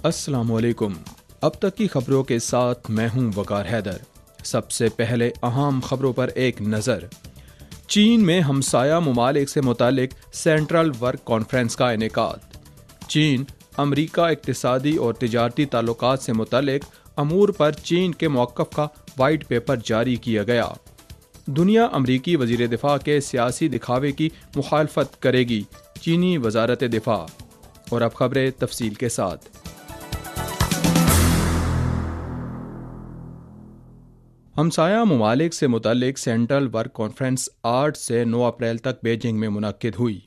السلام علیکم۔ اب تک کی خبروں کے ساتھ میں ہوں وقار حیدر۔ سب سے پہلے اہم خبروں پر ایک نظر۔ چین میں ہمسایہ ممالک سے متعلق سینٹرل ورک کانفرنس کا انعقاد۔ چین امریکہ اقتصادی اور تجارتی تعلقات سے متعلق امور پر چین کے موقف کا وائٹ پیپر جاری کیا گیا۔ دنیا امریکی وزیر دفاع کے سیاسی دکھاوے کی مخالفت کرے گی، چینی وزارت دفاع۔ اور اب خبریں تفصیل کے ساتھ۔ ہمسایہ ممالک سے متعلق سینٹرل ورک کانفرنس 8 سے 9 اپریل تک بیجنگ میں منعقد ہوئی۔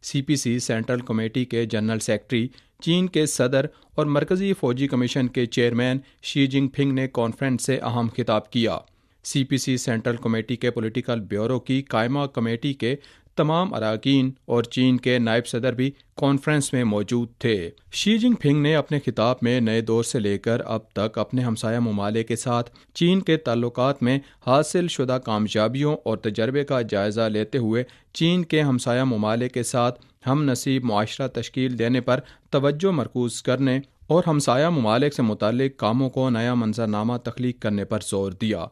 سی پی سی سینٹرل کمیٹی کے جنرل سیکرٹری، چین کے صدر اور مرکزی فوجی کمیشن کے چیئرمین شی جن پنگ نے کانفرنس سے اہم خطاب کیا۔ سی پی سی سینٹرل کمیٹی کے پولیٹیکل بیورو کی قائمہ کمیٹی کے تمام اراکین اور چین کے نائب صدر بھی کانفرنس میں موجود تھے۔ شی جن پنگ نے اپنے خطاب میں نئے دور سے لے کر اب تک اپنے ہمسایہ ممالک کے ساتھ چین کے تعلقات میں حاصل شدہ کامیابیوں اور تجربے کا جائزہ لیتے ہوئے چین کے ہمسایہ ممالک کے ساتھ ہم نصیب معاشرہ تشکیل دینے پر توجہ مرکوز کرنے اور ہمسایہ ممالک سے متعلق کاموں کو نیا منظرنامہ تخلیق کرنے پر زور دیا۔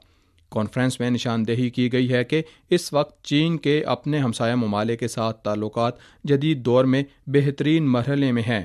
کانفرنس میں نشاندہی کی گئی ہے کہ اس وقت چین کے اپنے ہمسایہ ممالک کے ساتھ تعلقات جدید دور میں بہترین مرحلے میں ہیں،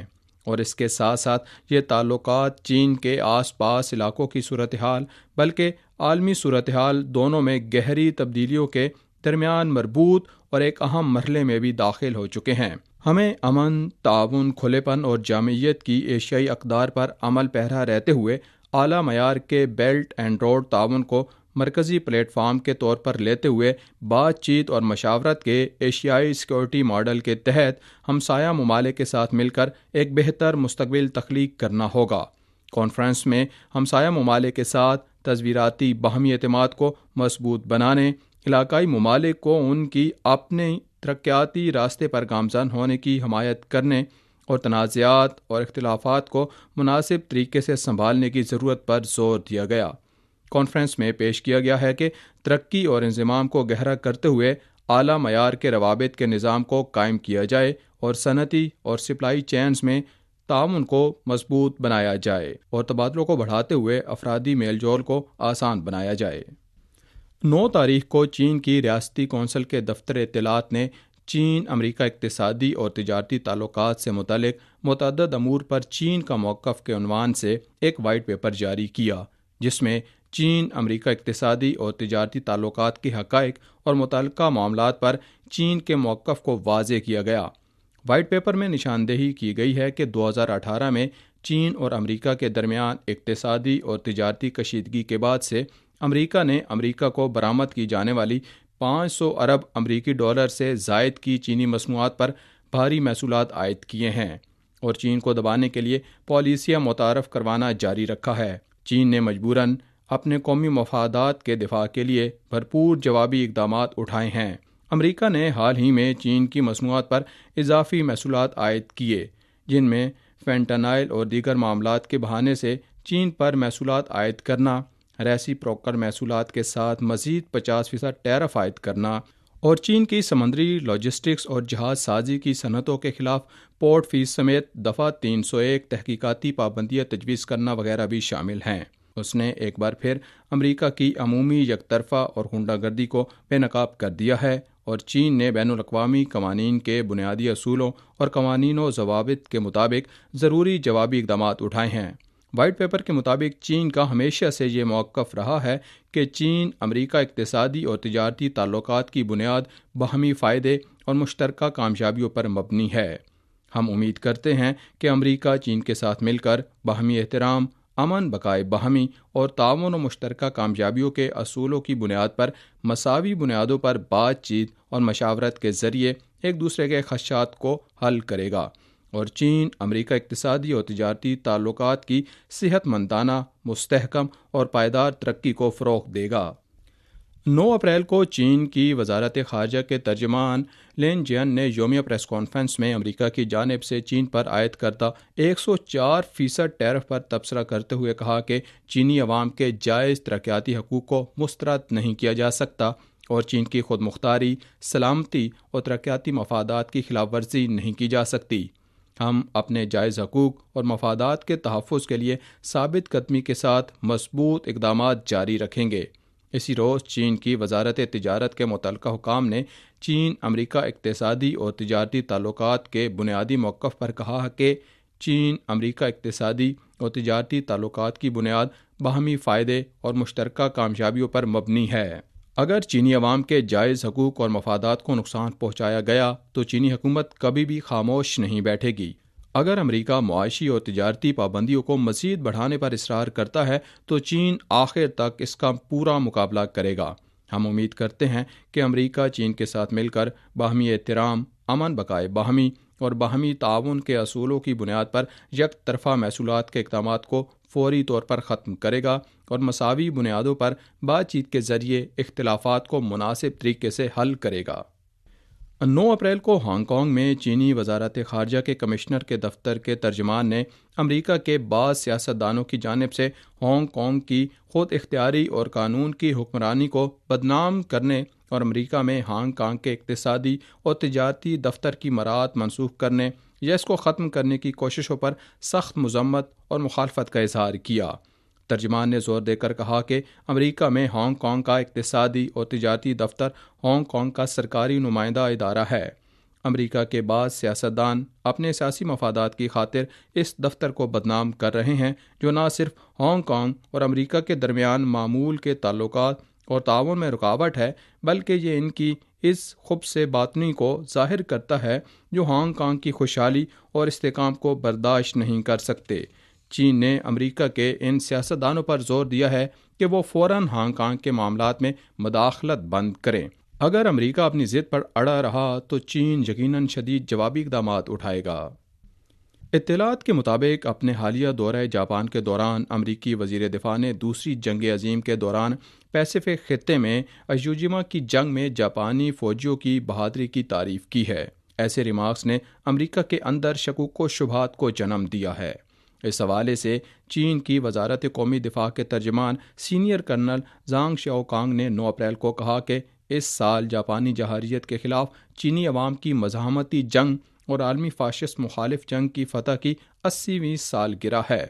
اور اس کے ساتھ ساتھ یہ تعلقات چین کے آس پاس علاقوں کی صورتحال بلکہ عالمی صورتحال دونوں میں گہری تبدیلیوں کے درمیان مربوط اور ایک اہم مرحلے میں بھی داخل ہو چکے ہیں۔ ہمیں امن، تعاون، کھلے پن اور جامعیت کی ایشیائی اقدار پر عمل پیرا رہتے ہوئے اعلیٰ معیار کے بیلٹ اینڈ روڈ تعاون کو مرکزی پلیٹ فارم کے طور پر لیتے ہوئے بات چیت اور مشاورت کے ایشیائی سیکورٹی ماڈل کے تحت ہمسایہ ممالک کے ساتھ مل کر ایک بہتر مستقبل تخلیق کرنا ہوگا۔ کانفرنس میں ہمسایہ ممالک کے ساتھ تصویراتی باہمی اعتماد کو مضبوط بنانے، علاقائی ممالک کو ان کی اپنے ترقیاتی راستے پر گامزن ہونے کی حمایت کرنے اور تنازعات اور اختلافات کو مناسب طریقے سے سنبھالنے کی ضرورت پر زور دیا گیا۔ کانفرنس میں پیش کیا گیا ہے کہ ترقی اور انضمام کو گہرا کرتے ہوئے اعلیٰ معیار کے روابط کے نظام کو قائم کیا جائے اور صنعتی اور سپلائی چینز میں تعاون کو مضبوط بنایا جائے اور تبادلوں کو بڑھاتے ہوئے افرادی میل جول کو آسان بنایا جائے۔ 9 تاریخ کو چین کی ریاستی کونسل کے دفتر اطلاعات نے چین امریکہ اقتصادی اور تجارتی تعلقات سے متعلق متعدد امور پر چین کا موقف کے عنوان سے ایک وائٹ پیپر جاری کیا، جس میں چین امریکہ اقتصادی اور تجارتی تعلقات کے حقائق اور متعلقہ معاملات پر چین کے موقف کو واضح کیا گیا۔ وائٹ پیپر میں نشاندہی کی گئی ہے کہ 2018 میں چین اور امریکہ کے درمیان اقتصادی اور تجارتی کشیدگی کے بعد سے امریکہ نے امریکہ کو برآمد کی جانے والی 500 ارب امریکی ڈالر سے زائد کی چینی مصنوعات پر بھاری محصولات عائد کیے ہیں اور چین کو دبانے کے لیے پالیسیاں متعارف کروانا جاری رکھا ہے۔ چین نے مجبوراً اپنے قومی مفادات کے دفاع کے لیے بھرپور جوابی اقدامات اٹھائے ہیں۔ امریکہ نے حال ہی میں چین کی مصنوعات پر اضافی محصولات عائد کیے، جن میں فینٹانائل اور دیگر معاملات کے بہانے سے چین پر محصولات عائد کرنا، ریسی پروکر محصولات کے ساتھ مزید 50% ٹیرف عائد کرنا اور چین کی سمندری لاجسٹکس اور جہاز سازی کی صنعتوں کے خلاف پورٹ فیس سمیت دفعہ 301 تحقیقاتی پابندیاں تجویز کرنا وغیرہ بھی شامل ہیں۔ اس نے ایک بار پھر امریکہ کی عمومی یک طرفہ اور غنڈہ گردی کو بے نقاب کر دیا ہے اور چین نے بین الاقوامی قوانین کے بنیادی اصولوں اور قوانین و ضوابط کے مطابق ضروری جوابی اقدامات اٹھائے ہیں۔ وائٹ پیپر کے مطابق چین کا ہمیشہ سے یہ موقف رہا ہے کہ چین امریکہ اقتصادی اور تجارتی تعلقات کی بنیاد باہمی فائدے اور مشترکہ کامیابیوں پر مبنی ہے۔ ہم امید کرتے ہیں کہ امریکہ چین کے ساتھ مل کر باہمی احترام، امن، بقائے باہمی اور تعاون و مشترکہ کامیابیوں کے اصولوں کی بنیاد پر مساوی بنیادوں پر بات چیت اور مشاورت کے ذریعے ایک دوسرے کے خدشات کو حل کرے گا اور چین امریکہ اقتصادی اور تجارتی تعلقات کی صحت مندانہ، مستحکم اور پائیدار ترقی کو فروغ دے گا۔ 9 اپریل کو چین کی وزارت خارجہ کے ترجمان لین جین نے یومیہ پریس کانفرنس میں امریکہ کی جانب سے چین پر عائد کردہ 104% ٹیرف پر تبصرہ کرتے ہوئے کہا کہ چینی عوام کے جائز ترقیاتی حقوق کو مسترد نہیں کیا جا سکتا اور چین کی خود مختاری، سلامتی اور ترقیاتی مفادات کی خلاف ورزی نہیں کی جا سکتی۔ ہم اپنے جائز حقوق اور مفادات کے تحفظ کے لیے ثابت قدمی کے ساتھ مضبوط اقدامات جاری رکھیں گے۔ اسی روز چین کی وزارت تجارت کے متعلقہ حکام نے چین امریکہ اقتصادی اور تجارتی تعلقات کے بنیادی موقف پر کہا کہ چین امریکہ اقتصادی اور تجارتی تعلقات کی بنیاد باہمی فائدے اور مشترکہ کامیابیوں پر مبنی ہے۔ اگر چینی عوام کے جائز حقوق اور مفادات کو نقصان پہنچایا گیا تو چینی حکومت کبھی بھی خاموش نہیں بیٹھے گی۔ اگر امریکہ معاشی اور تجارتی پابندیوں کو مزید بڑھانے پر اصرار کرتا ہے تو چین آخر تک اس کا پورا مقابلہ کرے گا۔ ہم امید کرتے ہیں کہ امریکہ چین کے ساتھ مل کر باہمی احترام، امن بقائے باہمی اور باہمی تعاون کے اصولوں کی بنیاد پر یک طرفہ محصولات کے اقدامات کو فوری طور پر ختم کرے گا اور مساوی بنیادوں پر بات چیت کے ذریعے اختلافات کو مناسب طریقے سے حل کرے گا۔ 9 اپریل کو ہانگ کانگ میں چینی وزارت خارجہ کے کمشنر کے دفتر کے ترجمان نے امریکہ کے بعض سیاستدانوں کی جانب سے ہانگ کانگ کی خود اختیاری اور قانون کی حکمرانی کو بدنام کرنے اور امریکہ میں ہانگ کانگ کے اقتصادی اور تجارتی دفتر کی مراعات منسوخ کرنے یا اس کو ختم کرنے کی کوششوں پر سخت مذمت اور مخالفت کا اظہار کیا۔ ترجمان نے زور دے کر کہا کہ امریکہ میں ہانگ کانگ کا اقتصادی اور تجارتی دفتر ہانگ کانگ کا سرکاری نمائندہ ادارہ ہے۔ امریکہ کے بعض سیاستدان اپنے سیاسی مفادات کی خاطر اس دفتر کو بدنام کر رہے ہیں، جو نہ صرف ہانگ کانگ اور امریکہ کے درمیان معمول کے تعلقات اور تعاون میں رکاوٹ ہے، بلکہ یہ ان کی اس خبث باطنی کو ظاہر کرتا ہے جو ہانگ کانگ کی خوشحالی اور استحکام کو برداشت نہیں کر سکتے۔ چین نے امریکہ کے ان سیاستدانوں پر زور دیا ہے کہ وہ فوراً ہانگ کانگ کے معاملات میں مداخلت بند کریں۔ اگر امریکہ اپنی ضد پر اڑا رہا تو چین یقیناً شدید جوابی اقدامات اٹھائے گا۔ اطلاعات کے مطابق اپنے حالیہ دورہ جاپان کے دوران امریکی وزیر دفاع نے دوسری جنگ عظیم کے دوران پیسیفک خطے میں ایوجیما کی جنگ میں جاپانی فوجیوں کی بہادری کی تعریف کی ہے۔ ایسے ریمارکس نے امریکہ کے اندر شکوک و شبہات کو جنم دیا ہے۔ اس حوالے سے چین کی وزارت قومی دفاع کے ترجمان senior colonel Zhang Xiaogang نے 9 اپریل کو کہا کہ اس سال جاپانی جارحیت کے خلاف چینی عوام کی مزاحمتی جنگ اور عالمی فاشسٹ مخالف جنگ کی فتح کی 80ویں سالگرہ ہے۔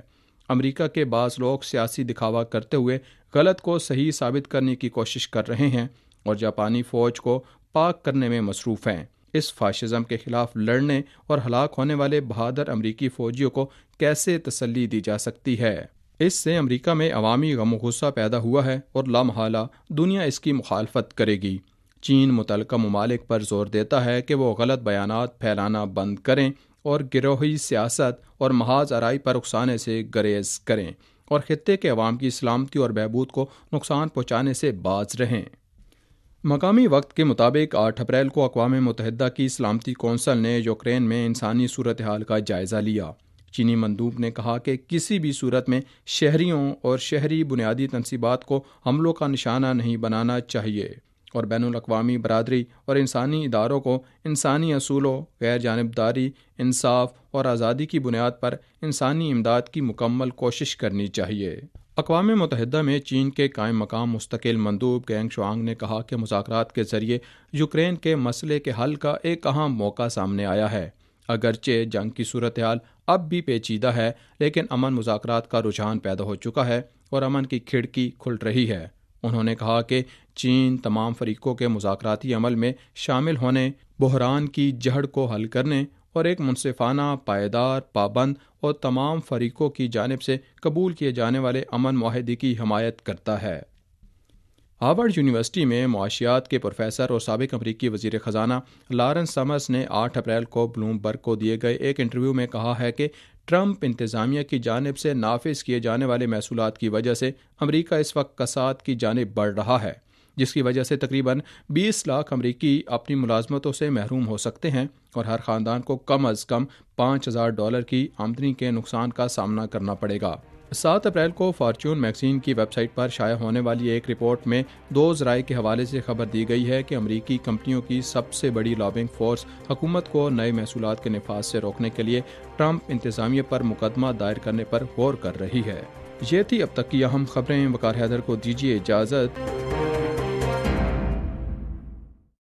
امریکہ کے بعض لوگ سیاسی دکھاوا کرتے ہوئے غلط کو صحیح ثابت کرنے کی کوشش کر رہے ہیں اور جاپانی فوج کو پاک کرنے میں مصروف ہیں۔ اس فاشزم کے خلاف لڑنے اور ہلاک ہونے والے بہادر امریکی فوجیوں کو کیسے تسلی دی جا سکتی ہے؟ اس سے امریکہ میں عوامی غم و غصہ پیدا ہوا ہے اور لامحالہ دنیا اس کی مخالفت کرے گی۔ چین متعلقہ ممالک پر زور دیتا ہے کہ وہ غلط بیانات پھیلانا بند کریں اور گروہی سیاست اور محاذ آرائی پر اکسانے سے گریز کریں اور خطے کے عوام کی سلامتی اور بہبود کو نقصان پہنچانے سے باز رہیں۔ مقامی وقت کے مطابق 8 اپریل کو اقوام متحدہ کی سلامتی کونسل نے یوکرین میں انسانی صورتحال کا جائزہ لیا۔ چینی مندوب نے کہا کہ کسی بھی صورت میں شہریوں اور شہری بنیادی تنصیبات کو حملوں کا نشانہ نہیں بنانا چاہیے اور بین الاقوامی برادری اور انسانی اداروں کو انسانی اصولوں، غیر جانبداری، انصاف اور آزادی کی بنیاد پر انسانی امداد کی مکمل کوشش کرنی چاہیے۔ اقوام متحدہ میں چین کے قائم مقام مستقل مندوب گینگ شوانگ نے کہا کہ مذاکرات کے ذریعے یوکرین کے مسئلے کے حل کا ایک اہم موقع سامنے آیا ہے۔ اگرچہ جنگ کی صورتحال اب بھی پیچیدہ ہے، لیکن امن مذاکرات کا رجحان پیدا ہو چکا ہے اور امن کی کھڑکی کھل رہی ہے۔ انہوں نے کہا کہ چین تمام فریقوں کے مذاکراتی عمل میں شامل ہونے، بحران کی جڑ کو حل کرنے اور ایک منصفانہ، پائیدار، پابند اور تمام فریقوں کی جانب سے قبول کیے جانے والے امن معاہدے کی حمایت کرتا ہے۔ ہارورڈ یونیورسٹی میں معاشیات کے پروفیسر اور سابق امریکی وزیر خزانہ لارنس سمرز نے 8 اپریل کو بلومبرگ کو دیے گئے ایک انٹرویو میں کہا ہے کہ ٹرمپ انتظامیہ کی جانب سے نافذ کیے جانے والے محصولات کی وجہ سے امریکہ اس وقت کساد کی جانب بڑھ رہا ہے، جس کی وجہ سے تقریباً 20 لاکھ امریکی اپنی ملازمتوں سے محروم ہو سکتے ہیں اور ہر خاندان کو کم از کم $5,000 کی آمدنی کے نقصان کا سامنا کرنا پڑے گا۔ 7 اپریل کو فارچون میگزین کی ویب سائٹ پر شائع ہونے والی ایک رپورٹ میں 2 ذرائع کے حوالے سے خبر دی گئی ہے کہ امریکی کمپنیوں کی سب سے بڑی لابنگ فورس حکومت کو نئے محصولات کے نفاذ سے روکنے کے لیے ٹرمپ انتظامیہ پر مقدمہ دائر کرنے پر غور کر رہی ہے۔ یہ تھی اب تک کی اہم خبریں۔ وقار حیدر کو دیجیے اجازت۔